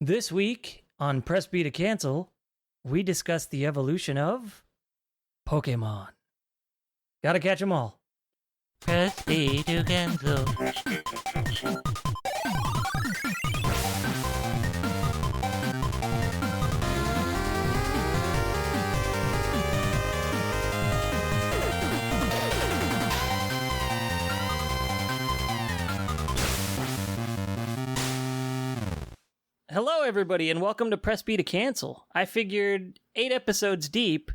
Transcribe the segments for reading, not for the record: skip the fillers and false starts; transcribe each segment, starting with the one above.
This week on Presby to Cancel, we discuss the evolution of Pokemon. Gotta catch 'em all. Presby to Cancel. Hello, everybody, and welcome to Presby to Cancel. I figured 8 episodes deep,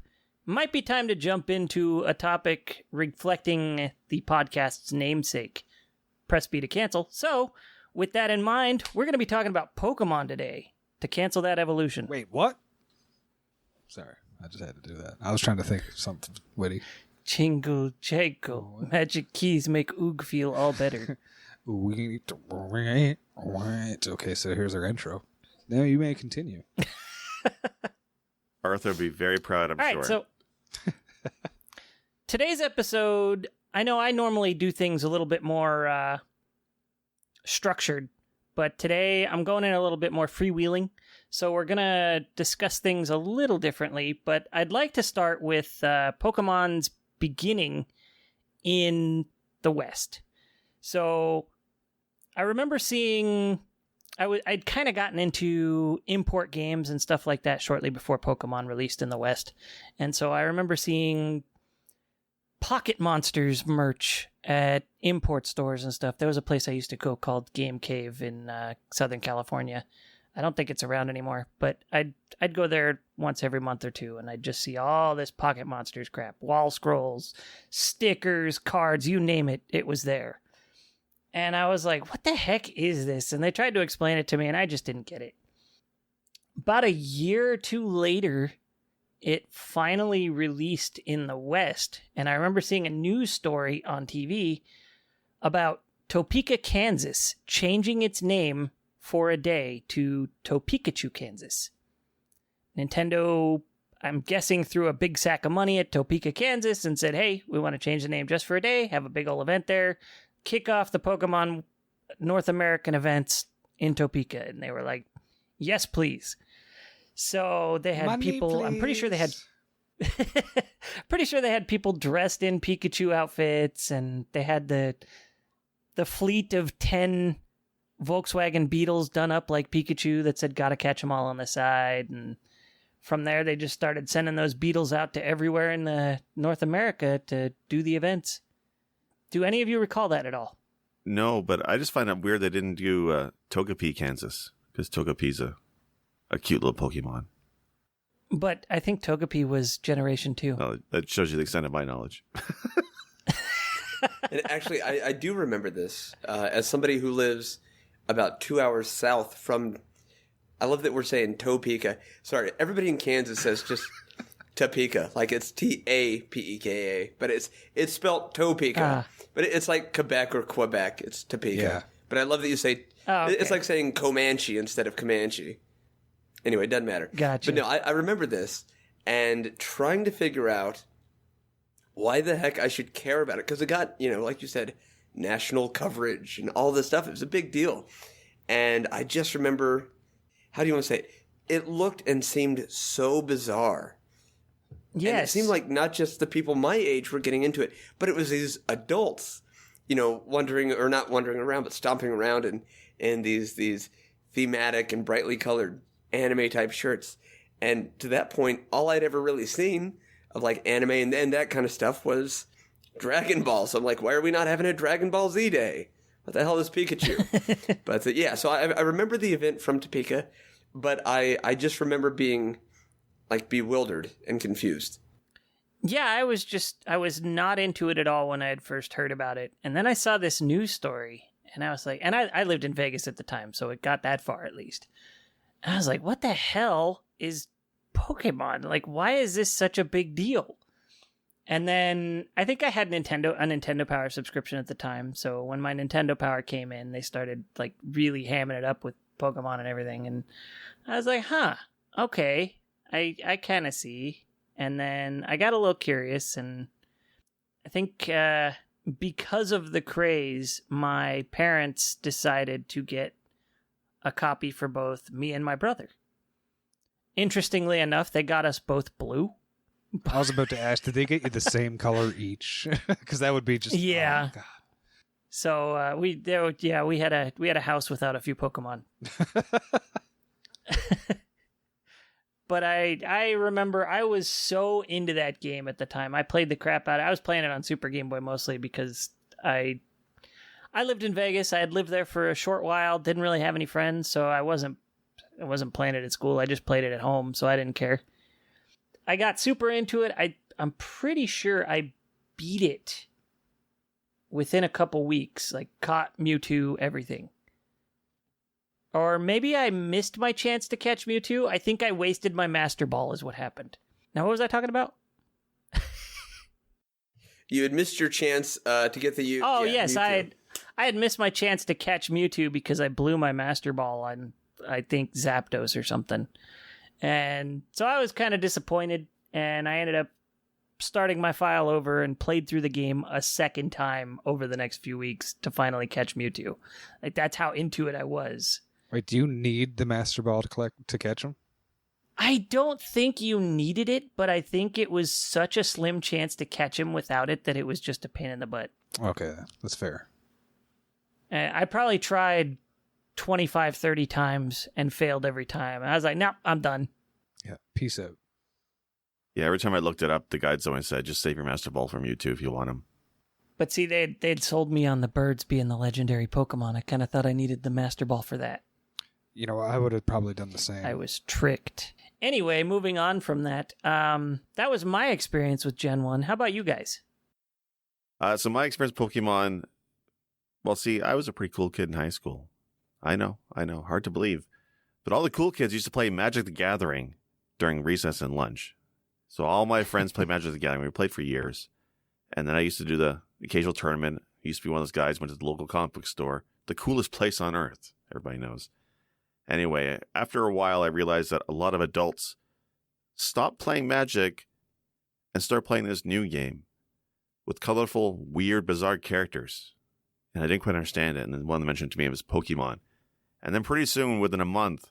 might be time to jump into a topic reflecting the podcast's namesake, Presby to Cancel. So, with that in mind, we're going to be talking about Pokemon today, to cancel that evolution. Wait, what? Sorry, I just had to do that. I was trying to think of something witty. Jingle, Jayco, magic keys make Oog feel all better. Okay, so here's our intro. Now you may continue. Arthur will be very proud, I'm sure. All right, so today's episode, I know I normally do things a little bit more structured, but today I'm going in a little bit more freewheeling. So we're going to discuss things a little differently, but I'd like to start with Pokemon's beginning in the West. So I remember seeing... I'd kind of gotten into import games and stuff like that shortly before Pokemon released in the West. And so I remember seeing Pocket Monsters merch at import stores and stuff. There was a place I used to go called Game Cave in Southern California. I don't think it's around anymore, but I'd go there once every month or two, and I'd just see all this Pocket Monsters crap. Wall scrolls, stickers, cards, you name it, it was there. And I was like, what the heck is this? And they tried to explain it to me, and I just didn't get it. About a year or two later, it finally released in the West. And I remember seeing a news story on TV about Topeka, Kansas, changing its name for a day to Topekachu, Kansas. Nintendo, I'm guessing, threw a big sack of money at Topeka, Kansas, and said, hey, we want to change the name just for a day, have a big old event there. Kick off the Pokemon North American events in Topeka. And they were like, yes, please. So they had Money, people, please. I'm pretty sure they had people dressed in Pikachu outfits, and they had the fleet of 10 Volkswagen Beetles done up like Pikachu that said, gotta catch 'em all on the side. And from there, they just started sending those Beetles out to everywhere in North America to do the events. Do any of you recall that at all? No, but I just find it weird they didn't do Togepi, Kansas, because Togepi's a cute little Pokemon. But I think Togepi was Generation 2. Oh, that shows you the extent of my knowledge. And actually, I do remember this as somebody who lives about 2 hours south from... I love that we're saying Topeka. Sorry, everybody in Kansas says just... Topeka, like it's T-A-P-E-K-A, but it's spelled Topeka, but it's like Quebec or Quebec. It's Topeka. Yeah. But I love that you say it's like saying Comanche instead of Comanche. Anyway, it doesn't matter. Gotcha. But no, I remember this and trying to figure out why the heck I should care about it, because it got, like you said, national coverage and all this stuff. It was a big deal, and I just remember, how do you want to say it? It looked and seemed so bizarre. Yes. And it seemed like not just the people my age were getting into it, but it was these adults, wandering, or not wandering around, but stomping around in these thematic and brightly colored anime type shirts. And to that point, all I'd ever really seen of like anime and that kind of stuff was Dragon Ball. So I'm like, why are we not having a Dragon Ball Z day? What the hell is Pikachu? But yeah, so I remember the event from Topeka, but I just remember being like bewildered and confused. Yeah, I was not into it at all when I had first heard about it. And then I saw this news story, and I was like, and I lived in Vegas at the time, so it got that far at least. And I was like, what the hell is Pokemon? Like, why is this such a big deal? And then I think I had a Nintendo Power subscription at the time. So when my Nintendo Power came in, they started like really hamming it up with Pokemon and everything. And I was like, okay. I kind of see. And then I got a little curious, and I think because of the craze, my parents decided to get a copy for both me and my brother. Interestingly enough, they got us both blue. I was about to ask, did they get you the same color each? Because that would be just Yeah. Oh, God. So we had a house without a few Pokemon. But I remember I was so into that game at the time. I played the crap out of it. I was playing it on Super Game Boy mostly because I lived in Vegas. I had lived there for a short while, didn't really have any friends, so I wasn't playing it at school. I just played it at home, so I didn't care. I got super into it. I'm pretty sure I beat it within a couple weeks, like caught Mewtwo, everything. Or maybe I missed my chance to catch Mewtwo. I think I wasted my Master Ball is what happened. Now, what was I talking about? You had missed your chance to get the Oh, yes, Mewtwo. I had missed my chance to catch Mewtwo because I blew my Master Ball on, I think, Zapdos or something. And so I was kind of disappointed, and I ended up starting my file over and played through the game a second time over the next few weeks to finally catch Mewtwo. Like, that's how into it I was. Wait, do you need the Master Ball to catch them? I don't think you needed it, but I think it was such a slim chance to catch him without it that it was just a pain in the butt. Okay, that's fair. I probably tried 25, 30 times and failed every time. I was like, nope, I'm done. Yeah, peace out. Yeah, every time I looked it up, the guides always said, just save your Master Ball for Mewtwo if you want him. But see, they'd sold me on the birds being the legendary Pokemon. I kind of thought I needed the Master Ball for that. You know, I would have probably done the same. I was tricked. Anyway, moving on from that, that was my experience with Gen 1. How about you guys? So my experience with Pokemon, well, see, I was a pretty cool kid in high school. I know, hard to believe. But all the cool kids used to play Magic the Gathering during recess and lunch. So all my friends played Magic the Gathering. We played for years. And then I used to do the occasional tournament. I used to be one of those guys who went to the local comic book store. The coolest place on earth, everybody knows. Anyway, after a while, I realized that a lot of adults stopped playing Magic and started playing this new game with colorful, weird, bizarre characters. And I didn't quite understand it. And then one that mentioned to me was Pokemon. And then pretty soon, within a month,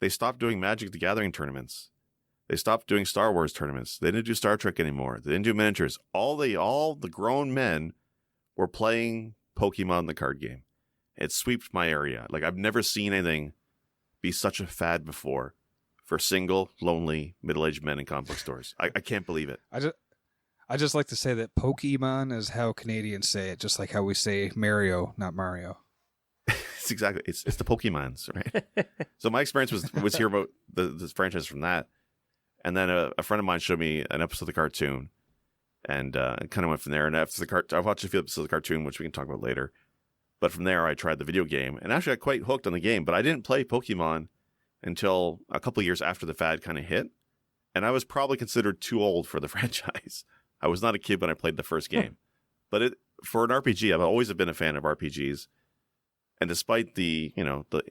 they stopped doing Magic the Gathering tournaments. They stopped doing Star Wars tournaments. They didn't do Star Trek anymore. They didn't do miniatures. All the grown men were playing Pokemon the card game. It swept my area. Like, I've never seen anything be such a fad before for single, lonely, middle-aged men in comic book stores. I can't believe it. I just like to say that Pokemon is how Canadians say it, just like how we say Mario, not Mario. It's exactly. It's the Pokemons, right? So my experience was hear about this franchise from that, and then a friend of mine showed me an episode of the cartoon, and it kind of went from there. And after I watched a few episodes of the cartoon, which we can talk about later. But from there, I tried the video game, and actually got quite hooked on the game. But I didn't play Pokemon until a couple of years after the fad kind of hit, and I was probably considered too old for the franchise. I was not a kid when I played the first game, but for an RPG, I've always been a fan of RPGs. And despite the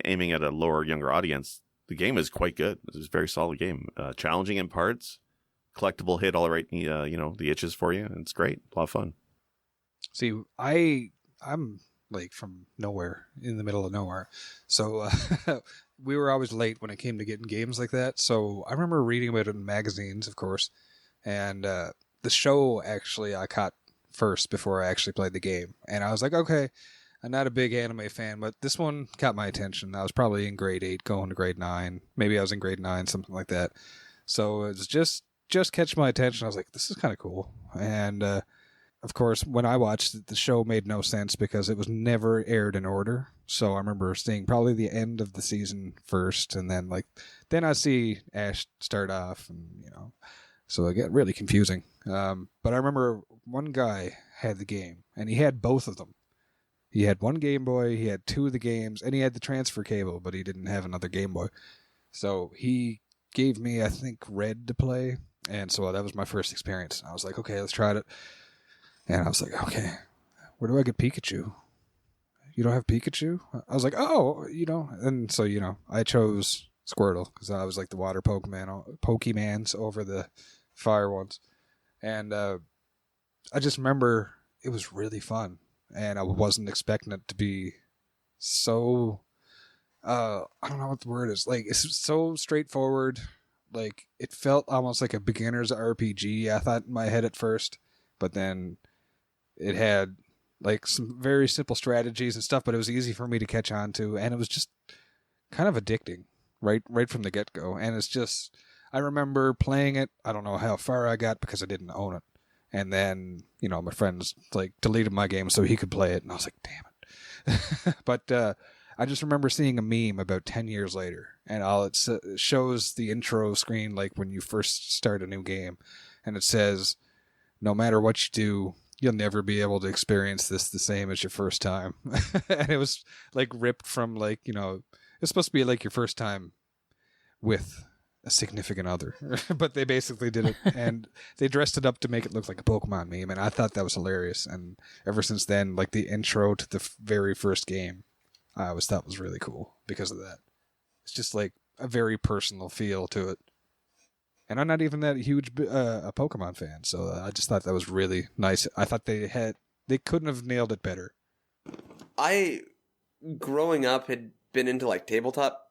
aiming at a lower, younger audience, the game is quite good. It's a very solid game, challenging in parts, collectible, hit all right, the itches for you. And it's great, a lot of fun. See, I'm like from nowhere, in the middle of nowhere, so we were always late when it came to getting games like that. So I remember reading about it in magazines, of course, and the show actually I caught first before I actually played the game, and I was like, okay, I'm not a big anime fan, but this one caught my attention. I was probably in grade 8 going to grade 9. Maybe I was in grade 9, something like that. So it was just catch my attention. I was like, this is kind of cool. And of course, when I watched it, the show made no sense because it was never aired in order. So I remember seeing probably the end of the season first, and then I see Ash start off, and so it got really confusing. But I remember one guy had the game, and he had both of them. He had one Game Boy, he had 2 of the games, and he had the transfer cable, but he didn't have another Game Boy. So he gave me, I think, Red to play, and so that was my first experience. I was like, okay, let's try it. And I was like, okay, where do I get Pikachu? You don't have Pikachu? I was like, oh, and so, I chose Squirtle because I was like the water Pokemans over the fire ones. And I just remember it was really fun. And I wasn't expecting it to be so I don't know what the word is. Like, it's so straightforward. Like, it felt almost like a beginner's RPG, I thought in my head at first. But then it had, like, some very simple strategies and stuff, but it was easy for me to catch on to. And it was just kind of addicting right from the get-go. And it's just, I remember playing it. I don't know how far I got because I didn't own it. And then, you know, my friends, like, deleted my game so he could play it. And I was like, damn it. But, I just remember seeing a meme about 10 years later, and it shows the intro screen like when you first start a new game, and it says, no matter what you do, you'll never be able to experience this the same as your first time. And it was like ripped from, like, you know, it's supposed to be like your first time with a significant other, but they basically did it, and they dressed it up to make it look like a Pokemon meme, and I thought that was hilarious. And ever since then, like, the intro to the very first game, I always thought was really cool because of that. It's just like a very personal feel to it. And I'm not even that huge a Pokemon fan, so I just thought that was really nice. I thought they couldn't have nailed it better. I, growing up, had been into like tabletop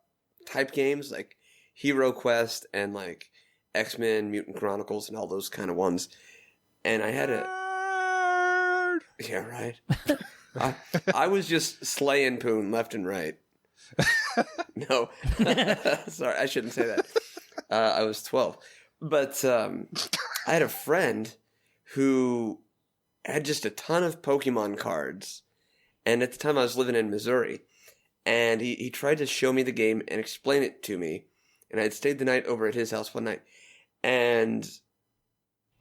type games like Hero Quest and like X-Men, Mutant Chronicles, and all those kind of ones. And I had a... Yeah, right. I was just slaying Poon left and right. No. Sorry, I shouldn't say that. I was 12. But I had a friend who had just a ton of Pokemon cards. And at the time I was living in Missouri. And he tried to show me the game and explain it to me. And I had stayed the night over at his house one night. And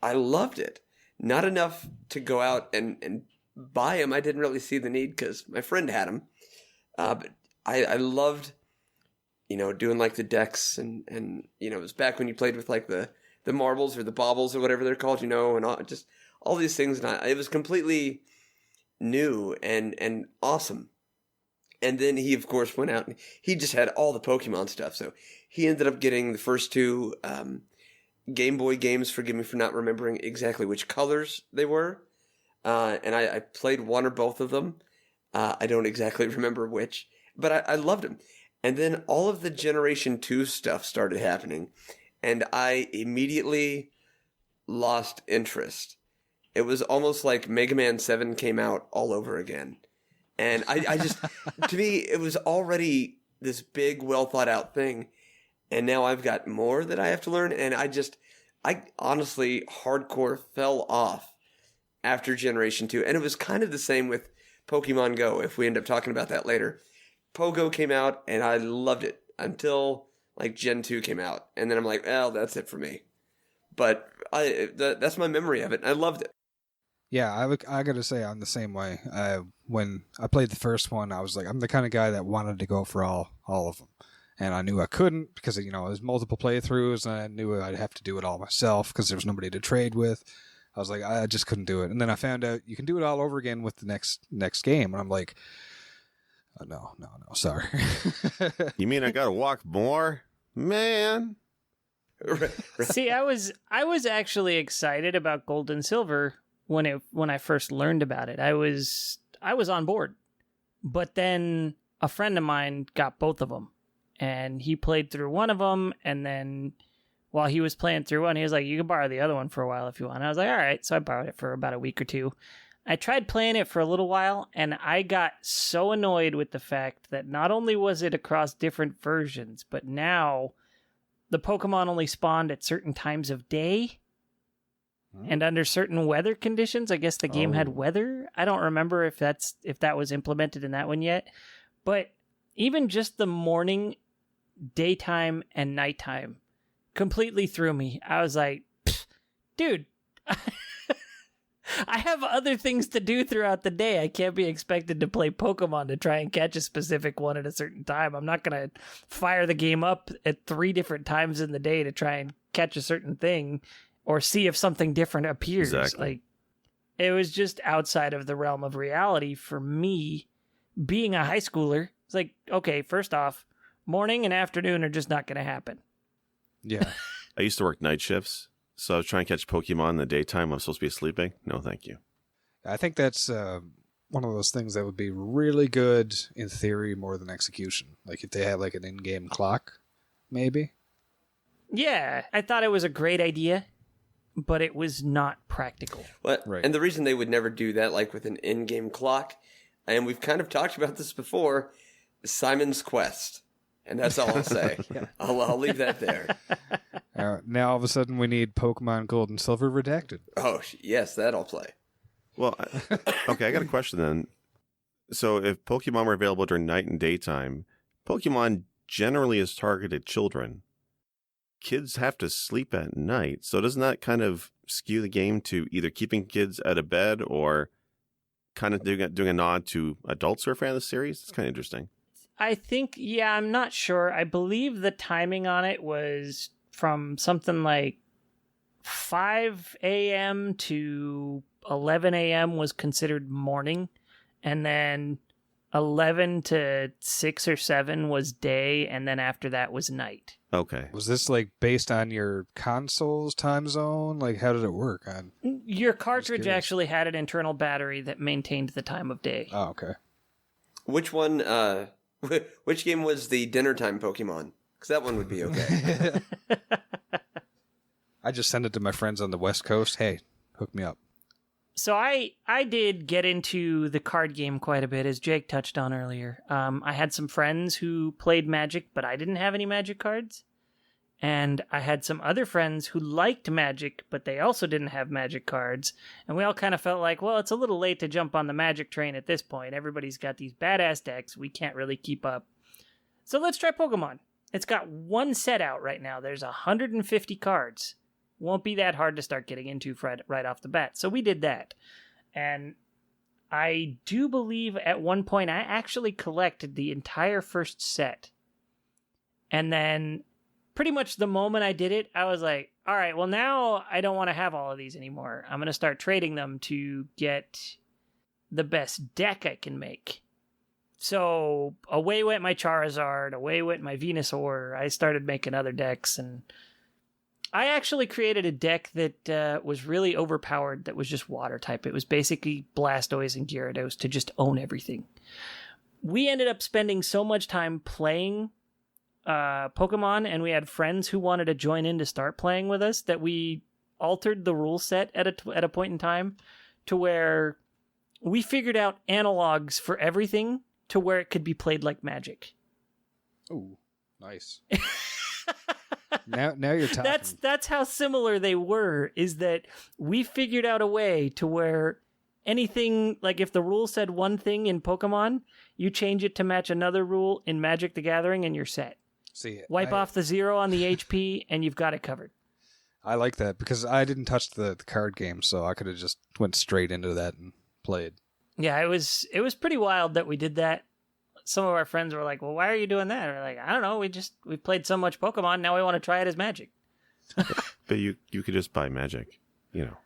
I loved it. Not enough to go out and buy them. I didn't really see the need because my friend had them. But I loved, you know, doing like the decks and you know, it was back when you played with like the marbles or the baubles or whatever they're called, you know, and just all these things. And it was completely new and awesome. And then he, of course, went out and he just had all the Pokemon stuff. So he ended up getting the first two Game Boy games. Forgive me for not remembering exactly which colors they were. And I played one or both of them. I don't exactly remember which, but I loved them. And then all of the Generation 2 stuff started happening, and I immediately lost interest. It was almost like Mega Man 7 came out all over again. And I just, to me, it was already this big, well-thought-out thing, and now I've got more that I have to learn, and I honestly hardcore fell off after Generation 2. And it was kind of the same with Pokemon Go, if we end up talking about that later. Pogo came out, and I loved it until, like, Gen 2 came out. And then I'm like, well, that's it for me. But that's my memory of it. I loved it. Yeah, I got to say I'm the same way. When I played the first one, I was like, I'm the kind of guy that wanted to go for all of them. And I knew I couldn't because, you know, there's multiple playthroughs, and I knew I'd have to do it all myself because there was nobody to trade with. I was like, I just couldn't do it. And then I found out you can do it all over again with the next game. And I'm like, oh, no, sorry. You mean I got to walk more? Man. See, I was actually excited about Gold and Silver when I first learned about it. I was on board. But then a friend of mine got both of them. And he played through one of them, and then while he was playing through one, he was like, you can borrow the other one for a while if you want. And I was like, all right. So I borrowed it for about a week or two. I tried playing it for a little while, and I got so annoyed with the fact that not only was it across different versions, but now the Pokemon only spawned at certain times of day and under certain weather conditions. I guess the game had weather. I don't remember if that was implemented in that one yet. But even just the morning, daytime, and nighttime completely threw me. I was like, dude, I have other things to do throughout the day. I can't be expected to play Pokemon to try and catch a specific one at a certain time. I'm not going to fire the game up at 3 different times in the day to try and catch a certain thing or see if something different appears. Exactly. Like, it was just outside of the realm of reality for me being a high schooler. It's like, okay, first off, morning and afternoon are just not going to happen. Yeah. I used to work night shifts, so I was trying to catch Pokemon in the daytime. I'm supposed to be sleeping. No, thank you. I think that's one of those things that would be really good in theory more than execution. Like if they had like an in-game clock, maybe. Yeah, I thought it was a great idea, but it was not practical. Well, Right. And the reason they would never do that, like with an in-game clock, and we've kind of talked about this before, is Simon's Quest. And that's all I'll say. I'll leave that there. Now all of a sudden we need Pokemon Gold and Silver Redacted. Oh, yes, that I'll play. Well, okay, I got a question then. So if Pokemon were available during night and daytime, Pokemon generally is targeted children. Kids have to sleep at night, so doesn't that kind of skew the game to either keeping kids out of bed or kind of doing a nod to adults who are a fan of the series? It's kind of interesting. I think, yeah, I'm not sure. I believe the timing on it was from something like 5 a.m. to 11 a.m. was considered morning, and then 11 to 6 or 7 was day, and then after that was night. Okay. Was this like based on your console's time zone? Like how did it work on? Your cartridge curious. actually had an internal battery that maintained the time of day. Oh, okay. Which one, which game was the dinner time Pokemon? Because that one would be okay. I just send it to my friends on the West Coast. Hey, hook me up. So I did get into the card game quite a bit, as Jake touched on earlier. I had some friends who played Magic, but I didn't have any Magic cards. And I had some other friends who liked Magic, but they also didn't have Magic cards. And we all kind of felt like, well, it's a little late to jump on the Magic train at this point. Everybody's got these badass decks. We can't really keep up. So let's try Pokemon. It's got one set out right now. There's 150 cards. Won't be that hard to start getting into right off the bat. So we did that. And I do believe at one point I actually collected the entire first set. And then pretty much the moment I did it, I was like, all right, well now I don't want to have all of these anymore. I'm going to start trading them to get the best deck I can make. So away went my Charizard, away went my Venusaur. I started making other decks, and I actually created a deck that was really overpowered, that was just water type. It was basically Blastoise and Gyarados to just own everything. We ended up spending so much time playing Pokemon, and we had friends who wanted to join in to start playing with us, that we altered the rule set at a point in time to where we figured out analogs for everything to where it could be played like Magic. Ooh, nice. Now you're talking. That's how similar they were, is that we figured out a way to where anything, like if the rule said one thing in Pokemon, you change it to match another rule in Magic the Gathering and you're set. See, Wipe off the 0 on the HP and you've got it covered. I like that because I didn't touch the card game, so I could have just went straight into that and played. Yeah, it was pretty wild that we did that. Some of our friends were like, well, why are you doing that? And we're like, I don't know. We played so much Pokemon. Now we want to try it as Magic. But you could just buy Magic, you know.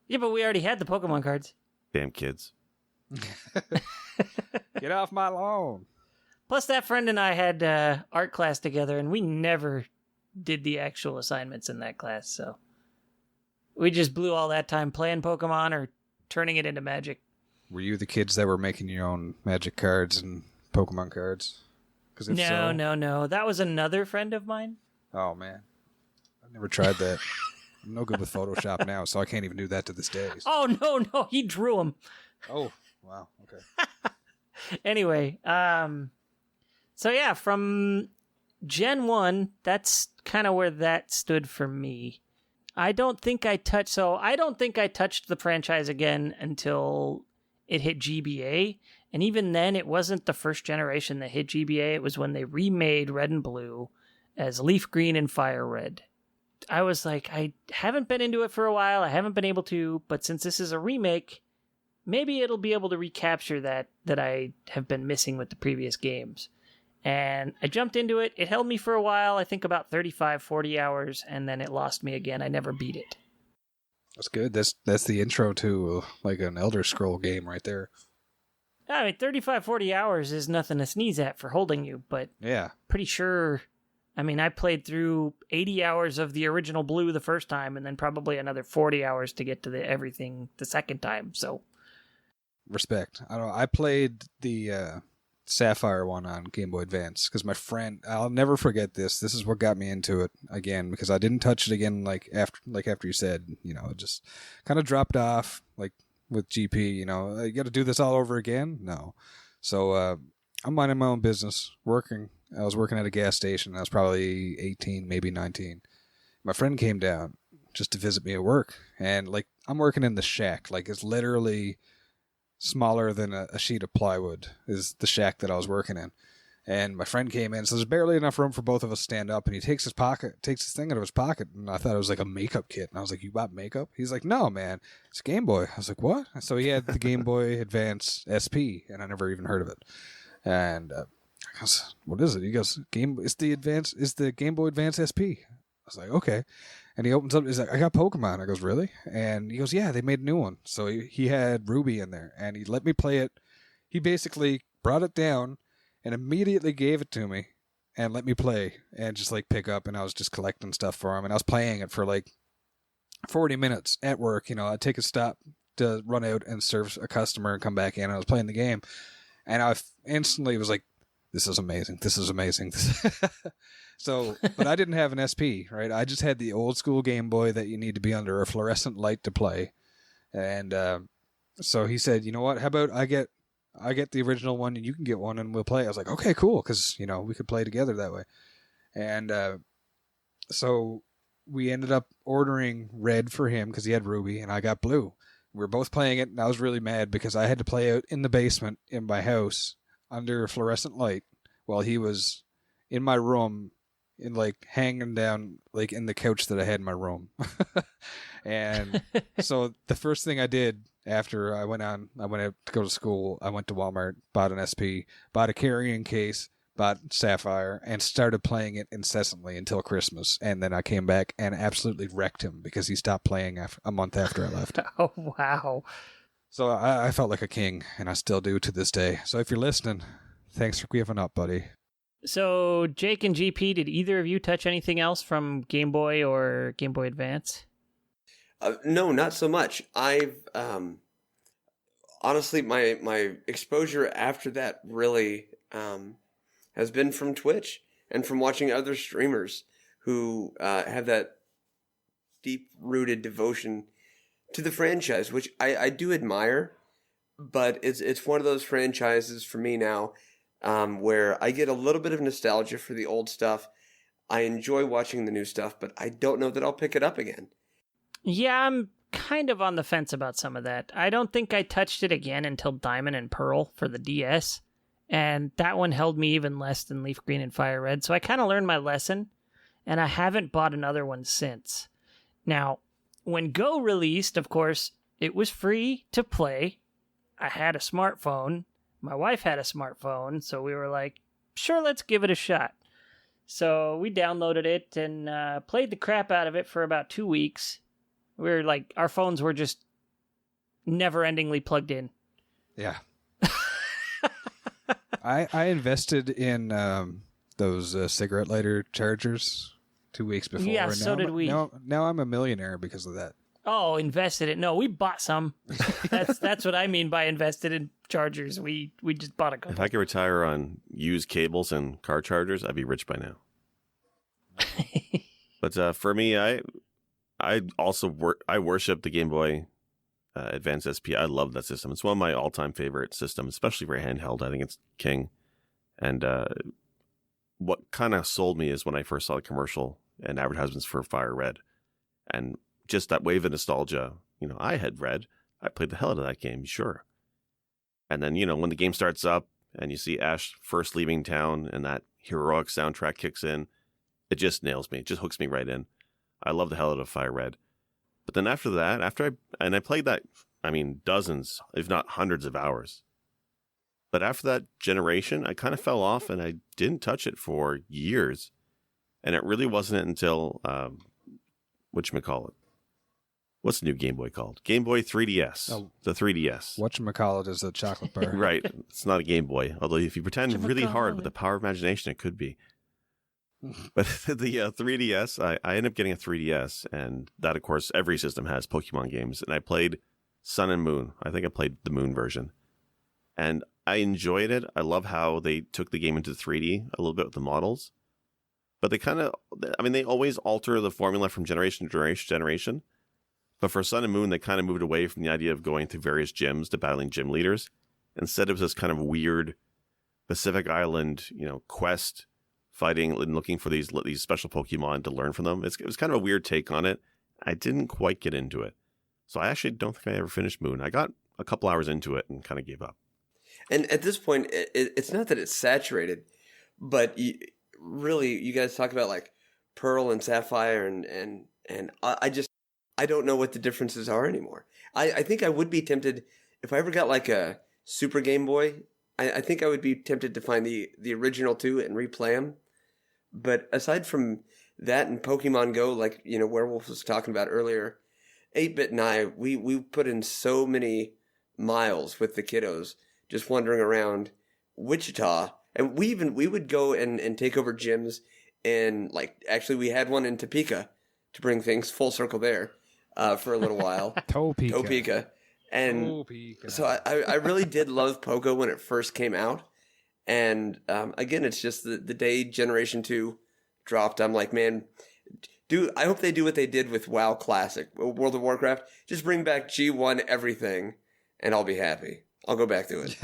Yeah, but we already had the Pokemon cards. Damn kids. Get off my lawn. Plus, that friend and I had art class together, and we never did the actual assignments in that class. So we just blew all that time playing Pokemon or turning it into Magic. Were you the kids that were making your own Magic cards and Pokemon cards? No. That was another friend of mine. Oh, man. I've never tried that. I'm no good with Photoshop now, so I can't even do that to this day. Oh, no. He drew them. Oh, wow. Okay. Anyway, so yeah, from Gen 1, that's kind of where that stood for me. I don't think I touched the franchise again until it hit GBA. And even then, it wasn't the first generation that hit GBA. It was when they remade Red and Blue as Leaf Green and Fire Red. I was like, I haven't been into it for a while. I haven't been able to, but since this is a remake, maybe it'll be able to recapture that I have been missing with the previous games. And I jumped into it. It held me for a while, I think about 35, 40 hours, and then it lost me again. I never beat it. That's good. That's the intro to like an Elder Scroll game right there. I mean, 35, 40 hours is nothing to sneeze at for holding you, but Yeah. pretty sure... I mean, I played through 80 hours of the original Blue the first time, and then probably another 40 hours to get to everything the second time, so... respect. I don't know. I played the Sapphire one on Game Boy Advance because my friend, I'll never forget this. This is what got me into it again because I didn't touch it again after you said, it just kind of dropped off like with GP, you got to do this all over again. No. So I'm minding my own business, working. I was working at a gas station. I was probably 18, maybe 19. My friend came down just to visit me at work. And like, I'm working in the shack. Like, it's literally smaller than a sheet of plywood is the shack that I was working in. And my friend came in, so there's barely enough room for both of us to stand up. And he takes his thing out of his pocket, and I thought it was like a makeup kit. And I was like, "You bought makeup?" He's like, "No, man, it's Game Boy." I was like, "What?" So he had the Game Boy Advance SP, and I never even heard of it. And I goes, "What is it?" He goes, It's the Game Boy Advance SP." I was like, "Okay." And he opens up, he's like, "I got Pokemon." I goes, "Really?" And he goes, "Yeah, they made a new one." So he had Ruby in there, and he let me play it. He basically brought it down and immediately gave it to me and let me play and just like pick up, and I was just collecting stuff for him, and I was playing it for like 40 minutes at work. I'd take a stop to run out and serve a customer and come back in, and I was playing the game, and I instantly was like, this is amazing. So, but I didn't have an SP, right? I just had the old school Game Boy that you need to be under a fluorescent light to play. And so he said, "You know what? How about I get the original one and you can get one and we'll play." I was like, "Okay, cool," because we could play together that way. And so we ended up ordering red for him because he had Ruby and I got blue. We were both playing it, and I was really mad because I had to play out in the basement in my house under a fluorescent light while he was in my room in like hanging down like in the couch that I had in my room. And so the first thing I did after I went out to go to school, I went to Walmart, bought an SP, bought a carrying case, bought Sapphire, and started playing it incessantly until Christmas. And then I came back and absolutely wrecked him because he stopped playing a month after I left. Oh, wow. So I felt like a king, and I still do to this day. So if you're listening, thanks for giving up, buddy. So, Jake and GP, did either of you touch anything else from Game Boy or Game Boy Advance? No, not so much. I've honestly, my exposure after that really has been from Twitch and from watching other streamers who have that deep-rooted devotion to the franchise, which I do admire, but it's one of those franchises for me now where I get a little bit of nostalgia for the old stuff. I enjoy watching the new stuff, but I don't know that I'll pick it up again. Yeah, I'm kind of on the fence about some of that. I don't think I touched it again until Diamond and Pearl for the DS, and that one held me even less than Leaf Green and Fire Red, so I kind of learned my lesson, and I haven't bought another one since. Now, when Go released, of course, it was free to play. I had a smartphone. My wife had a smartphone, so we were like, sure, let's give it a shot. So we downloaded it and played the crap out of it for about 2 weeks. We were like, our phones were just never-endingly plugged in. Yeah. I invested in those cigarette lighter chargers 2 weeks before. Yeah, and so did we. Now I'm a millionaire because of that. Oh, invested it. No, we bought some. That's what I mean by invested in chargers. We just bought a couple. If I could retire on used cables and car chargers, I'd be rich by now. But for me, I also I worship the Game Boy Advance SP. I love that system. It's one of my all-time favorite systems, especially for handheld. I think it's king. And what kind of sold me is when I first saw the commercial and advertisements for Fire Red. And just that wave of nostalgia. I had Red. I played the hell out of that game, sure. And then, when the game starts up and you see Ash first leaving town and that heroic soundtrack kicks in, it just nails me. It just hooks me right in. I love the hell out of Fire Red. But then after that, I played that, dozens, if not hundreds of hours. But after that generation, I kind of fell off and I didn't touch it for years. And it really wasn't until, whatchamacallit? What's the new Game Boy called? Game Boy 3DS. Oh, the 3DS. Whatchamacallit is a chocolate bar. Right. It's not a Game Boy. Although if you pretend really hard with the power of imagination, it could be. But the 3DS, I ended up getting a 3DS. And that, of course, every system has Pokemon games. And I played Sun and Moon. I think I played the Moon version. And I enjoyed it. I love how they took the game into 3D a little bit with the models. But they always alter the formula from generation to generation. But for Sun and Moon, they kind of moved away from the idea of going through various gyms to battling gym leaders. Instead, it was this kind of weird Pacific Island, quest fighting and looking for these special Pokemon to learn from them. It was kind of a weird take on it. I didn't quite get into it. So I actually don't think I ever finished Moon. I got a couple hours into it and kind of gave up. And at this point, it's not that it's saturated, but you guys talk about like Pearl and Sapphire and I don't know what the differences are anymore. I think I would be tempted if I ever got like a Super Game Boy. I think I would be tempted to find the original two and replay them. But aside from that and Pokemon Go, like Werewolf was talking about earlier, 8-Bit and I we put in so many miles with the kiddos just wandering around Wichita, and we would go and take over gyms, and like actually we had one in Topeka to bring things full circle there for a little while. Topeka. And Topeka. So I really did love Pogo when it first came out. And again, it's just the day Generation 2 dropped, I'm like, man, I hope they do what they did with WoW Classic, World of Warcraft. Just bring back G1 everything, and I'll be happy. I'll go back to it.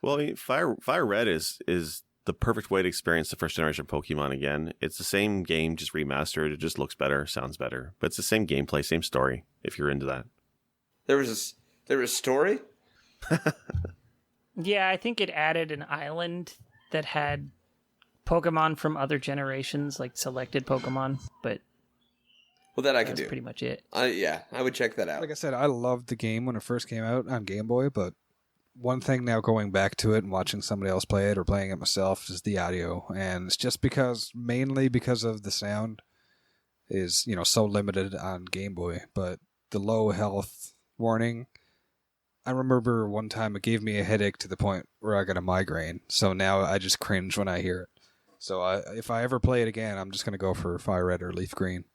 Well, I mean, Fire Red is the perfect way to experience the first generation of Pokemon again. It's the same game, just remastered. It just looks better, sounds better. But it's the same gameplay, same story, if you're into that. There was a story? Yeah, I think it added an island that had Pokemon from other generations, like selected Pokemon, but well, that I could that's do. Pretty much it. Yeah, I would check that out. Like I said, I loved the game when it first came out on Game Boy, but one thing now going back to it and watching somebody else play it or playing it myself is the audio. And it's just mainly because of the sound is, so limited on Game Boy. But the low health warning, I remember one time it gave me a headache to the point where I got a migraine. So now I just cringe when I hear it. So if I ever play it again, I'm just going to go for Fire Red or Leaf Green.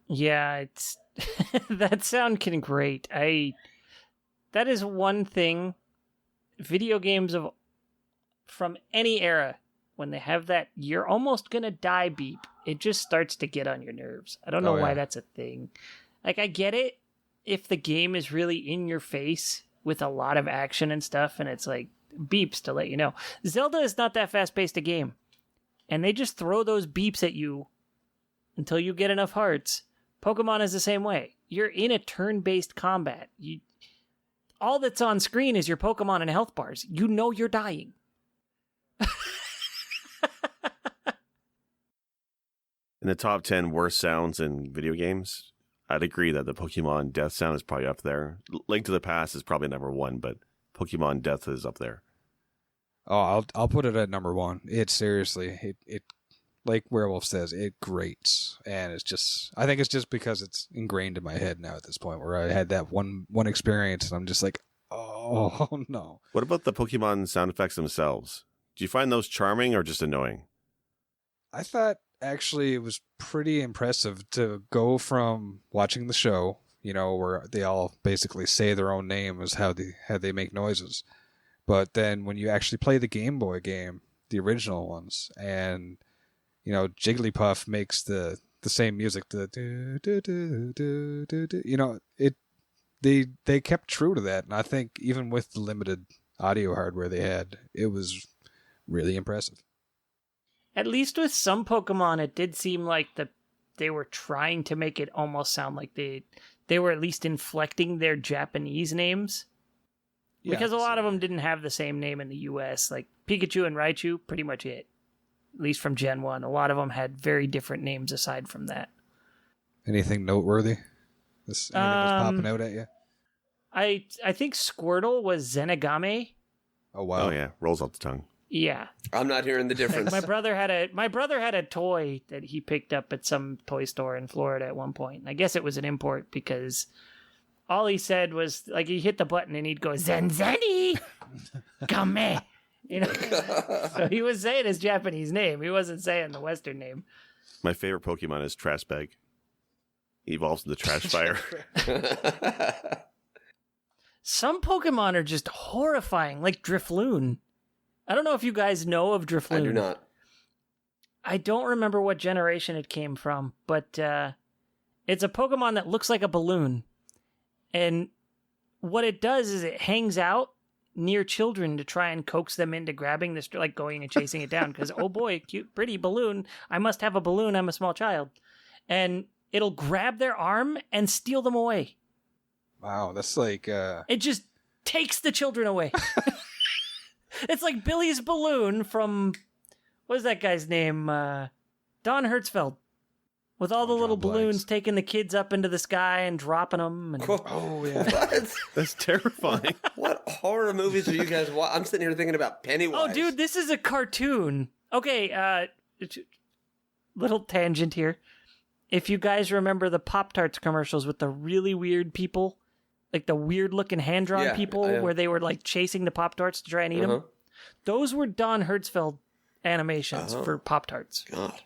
Yeah, it's that sound can great. That is one thing. Video games from any era, when they have that "you're almost gonna die" beep, it just starts to get on your nerves. I don't know why that's a thing. Like, I get it if the game is really in your face with a lot of action and stuff, and it's like beeps to let you know. Zelda is not that fast-paced a game, and they just throw those beeps at you until you get enough hearts. Pokemon is the same way. You're in a turn-based combat. All that's on screen is your Pokemon and health bars. You know you're dying. In the top 10 worst sounds in video games, I'd agree that the Pokemon death sound is probably up there. Link to the Past is probably number 1, but Pokemon death is up there. Oh, I'll put it at number 1. It seriously, it like Werewolf says, it grates, and I think it's just because it's ingrained in my head now at this point, where I had that one experience, and I'm just like, oh no. What about the Pokemon sound effects themselves? Do you find those charming or just annoying? I thought actually it was pretty impressive to go from watching the show, where they all basically say their own name as how they make noises, but then when you actually play the Game Boy game, the original ones, and Jigglypuff makes the same music. They kept true to that, and I think even with the limited audio hardware they had, it was really impressive. At least with some Pokemon, it did seem like they were trying to make it almost sound like they were at least inflecting their Japanese names. Yeah, because a lot of them didn't have the same name in the US. Like Pikachu and Raichu, pretty much it. At least from Gen 1. A lot of them had very different names aside from that. Anything noteworthy? Anything that's popping out at you? I think Squirtle was Zenigame. Oh, wow. Oh, yeah. Rolls off the tongue. Yeah. I'm not hearing the difference. Like my brother had a toy that he picked up at some toy store in Florida at one point. I guess it was an import because all he said was, like, he hit the button and he'd go, Zenzeni! Game! So he was saying his Japanese name. He wasn't saying the Western name. My favorite Pokemon is Trash Bag. He evolves into Trash Fire. Some Pokemon are just horrifying, like Drifloon. I don't know if you guys know of Drifloon. I do not. I don't remember what generation it came from, but it's a Pokemon that looks like a balloon. And what it does is it hangs out near children to try and coax them into grabbing this, like going and chasing it down. Because, oh boy, cute, pretty balloon. I must have a balloon. I'm a small child. And it'll grab their arm and steal them away. Wow, that's like... It just takes the children away. It's like Billy's balloon from... What is that guy's name? Don Hertzfeld. With all the little balloons taking the kids up into the sky and dropping them. And... Oh, yeah. What? That's terrifying. What horror movies are you guys watching? I'm sitting here thinking about Pennywise. Oh, dude, this is a cartoon. Okay, little tangent here. If you guys remember the Pop-Tarts commercials with the really weird people, like the weird-looking hand-drawn people where they were like chasing the Pop-Tarts to try and eat them, those were Don Hertzfeld animations for Pop-Tarts. God.